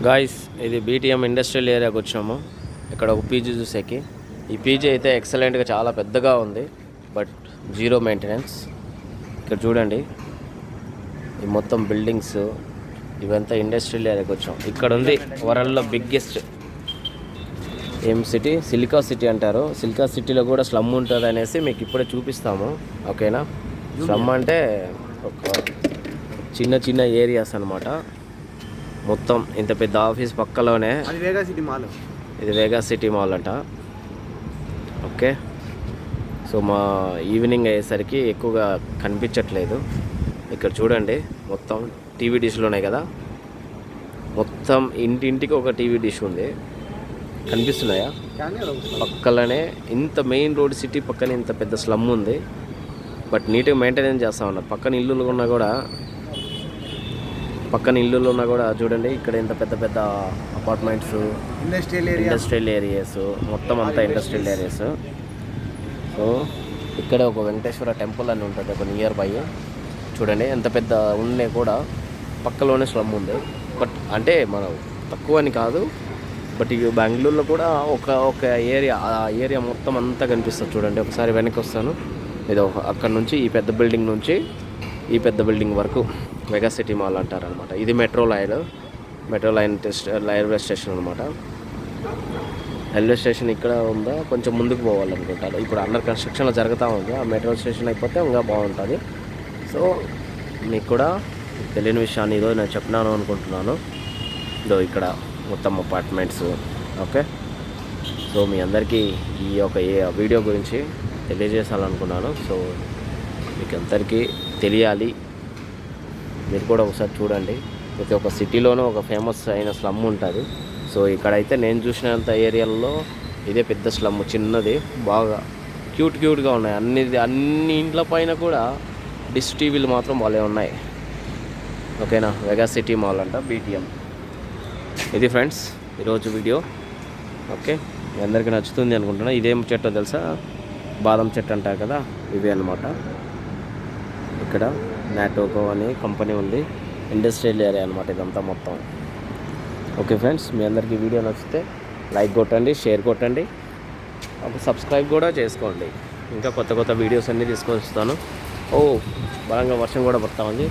Guys ఇది BTM industrial ఏరియాకి వచ్చాము. ఇక్కడ ఒక పీజీ చూసేకి. ఈ పీజీ అయితే ఎక్సలెంట్గా చాలా పెద్దగా ఉంది, బట్ జీరో మెయింటెనెన్స్. ఇక్కడ చూడండి, ఈ మొత్తం బిల్డింగ్స్ ఇవంతా ఇండస్ట్రియల్ ఏరియాకి వచ్చాం. ఇక్కడ ఉంది వరల్డ్లో బిగ్గెస్ట్ సిటీ, సిలికా సిటీ అంటారు. సిలికా సిటీలో కూడా స్లమ్ ఉంటుంది అనేసి మీకు ఇప్పుడే చూపిస్తాము, ఓకేనా. స్లమ్ అంటే ఒక చిన్న చిన్న ఏరియాస్ అనమాట. మొత్తం ఇంత పెద్ద ఆఫీస్ పక్కలోనే ఇది వేగా సిటీ మాల్ అంట. ఓకే, సో మా ఈవినింగ్ అయ్యేసరికి ఎక్కువగా కనిపించట్లేదు. ఇక్కడ చూడండి, మొత్తం టీవీ డిష్లు ఉన్నాయి కదా, మొత్తం ఇంటింటికి ఒక టీవీ డిష్ ఉంది. కనిపిస్తున్నాయా? పక్కలనే ఇంత మెయిన్ రోడ్ సిటీ పక్కన ఇంత పెద్ద స్లమ్ ఉంది, బట్ నీట్గా మెయింటెనెన్స్ చేస్తూ ఉన్నారు. పక్కన ఇల్లులు ఉన్నా కూడా చూడండి, ఇక్కడ ఇంత పెద్ద పెద్ద అపార్ట్మెంట్స్, ఇండస్ట్రియల్ ఏరియాస్, మొత్తం అంతా ఇండస్ట్రియల్ ఏరియాస్. సో ఇక్కడ ఒక వెంకటేశ్వర టెంపుల్ అని ఉంటుంది ఒక నియర్ బై. చూడండి ఎంత పెద్ద ఉండే కూడా పక్కలోనే స్లమ్ ఉంది. బట్ అంటే మనం తక్కువ అని కాదు, బట్ ఇక బెంగళూరులో కూడా ఒక ఏరియా మొత్తం అంతా కనిపిస్తుంది. చూడండి, ఒకసారి వెనక్కి వస్తాను. ఇది అక్కడ నుంచి ఈ పెద్ద బిల్డింగ్ నుంచి ఈ పెద్ద బిల్డింగ్ వరకు మెగా సిటీ మాల్ అంటారనమాట. ఇది మెట్రో లైన్ రైల్వే స్టేషన్ అనమాట. రైల్వే స్టేషన్ ఇక్కడ ఉందా, కొంచెం ముందుకు పోవాలనుకుంటారు. ఇప్పుడు అండర్ కన్స్ట్రక్షన్లో జరుగుతూ ఉంది. ఆ మెట్రో స్టేషన్ అయిపోతే ఇంకా బాగుంటుంది. సో మీకు కూడా తెలియని విషయాన్ని ఈరోజు నేను చెప్పినాను అనుకుంటున్నాను. ఇదో ఇక్కడ మొత్తం అపార్ట్మెంట్స్. ఓకే, సో మీ అందరికీ ఈ యొక్క వీడియో గురించి తెలియజేయాలనుకున్నాను. సో మీకు అందరికీ తెలియాలి, మీరు కూడా ఒకసారి చూడండి. ప్రతి ఒక్క సిటీలోనూ ఒక ఫేమస్ అయిన స్లమ్ ఉంటుంది. సో ఇక్కడైతే నేను చూసినంత ఏరియాల్లో ఇదే పెద్ద స్లమ్, చిన్నది, బాగా క్యూట్గా ఉన్నాయి. అన్ని ఇంట్ల పైన కూడా డిష్ టీవీలు మాత్రం బాగా ఉన్నాయి, ఓకేనా. మెగా సిటీ మాల్ అంట, బీటీఎం. ఇది ఫ్రెండ్స్ ఈరోజు వీడియో. ఓకే, మీ అందరికీ నచ్చుతుంది అనుకుంటున్నా. ఇదేం చెట్టో తెలుసా? బాదం చెట్టు అంటారు కదా, ఇవి అన్నమాట. ఇక్కడ నాటోకో అని కంపెనీ ఉంది, ఇండస్ట్రియల్ ఏరియా అనమాట ఇదంతా మొత్తం. ఓకే ఫ్రెండ్స్, మీ అందరికీ వీడియో నచ్చితే లైక్ కొట్టండి, షేర్ కొట్టండి, ఒక సబ్స్క్రైబ్ కూడా చేసుకోండి. ఇంకా కొత్త వీడియోస్ అన్నీ తీసుకొస్తాను. బలంగా వర్షం కూడా పడతా ఉంది.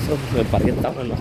సో మేము పరిగెత్తామన్నా.